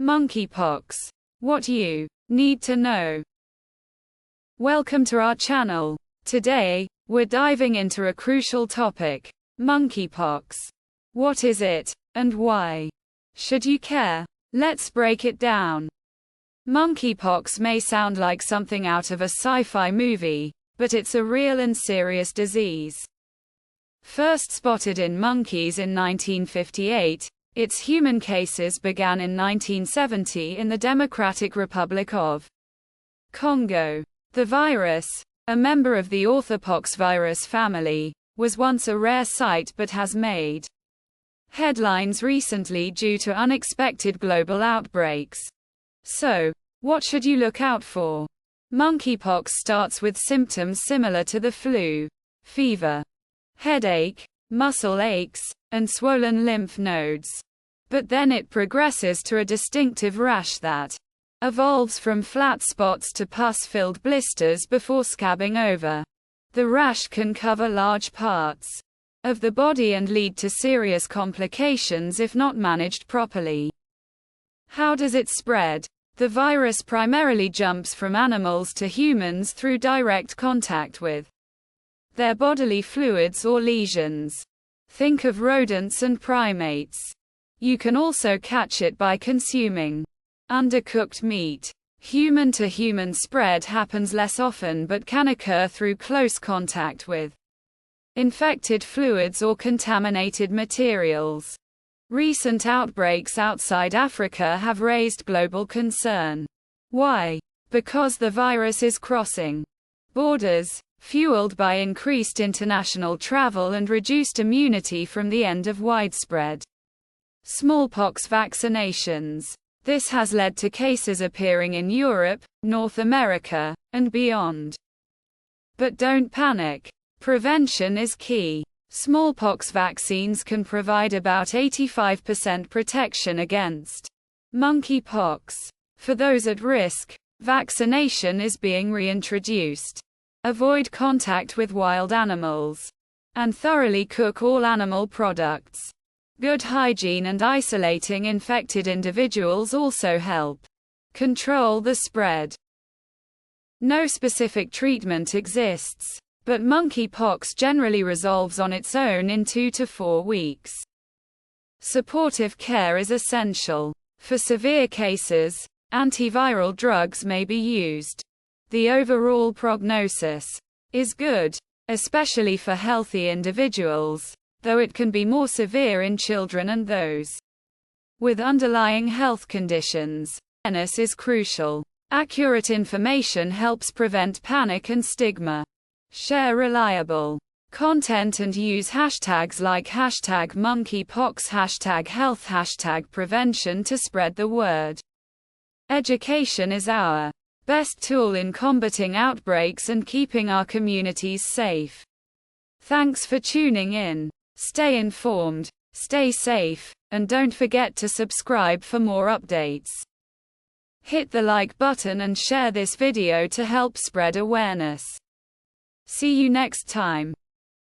Monkeypox. What you need to know. Welcome to our channel. Today, we're diving into a crucial topic: monkeypox. What is it, and why should you care? Let's break it down. Monkeypox may sound like something out of a sci-fi movie, but it's a real and serious disease. First spotted in monkeys in 1958, its human cases began in 1970 in the Democratic Republic of Congo. The virus, a member of the orthopox virus family, was once a rare sight but has made headlines recently due to unexpected global outbreaks. So, what should you look out for? Monkeypox starts with symptoms similar to the flu: fever, headache, muscle aches, and swollen lymph nodes. But then it progresses to a distinctive rash that evolves from flat spots to pus-filled blisters before scabbing over. The rash can cover large parts of the body and lead to serious complications if not managed properly. How does it spread? The virus primarily jumps from animals to humans through direct contact with their bodily fluids or lesions. Think of rodents and primates. You can also catch it by consuming undercooked meat. Human-to-human spread happens less often but can occur through close contact with infected fluids or contaminated materials. Recent outbreaks outside Africa have raised global concern. Why? Because the virus is crossing borders, fueled by increased international travel and reduced immunity from the end of widespread smallpox vaccinations. This has led to cases appearing in Europe, North America, and beyond. But don't panic. Prevention is key. Smallpox vaccines can provide about 85% protection against monkeypox. For those at risk, vaccination is being reintroduced. Avoid contact with wild animals, and thoroughly cook all animal products. Good hygiene and isolating infected individuals also help control the spread. No specific treatment exists, but monkeypox generally resolves on its own in 2 to 4 weeks. Supportive care is essential. For severe cases, antiviral drugs may be used. The overall prognosis is good, especially for healthy individuals, though it can be more severe in children and those with underlying health conditions. Awareness is crucial. Accurate information helps prevent panic and stigma. Share reliable content and use hashtags like #monkeypox, #health, #prevention to spread the word. Education is our best tool in combating outbreaks and keeping our communities safe. Thanks for tuning in. Stay informed, stay safe, and don't forget to subscribe for more updates. Hit the like button and share this video to help spread awareness. See you next time.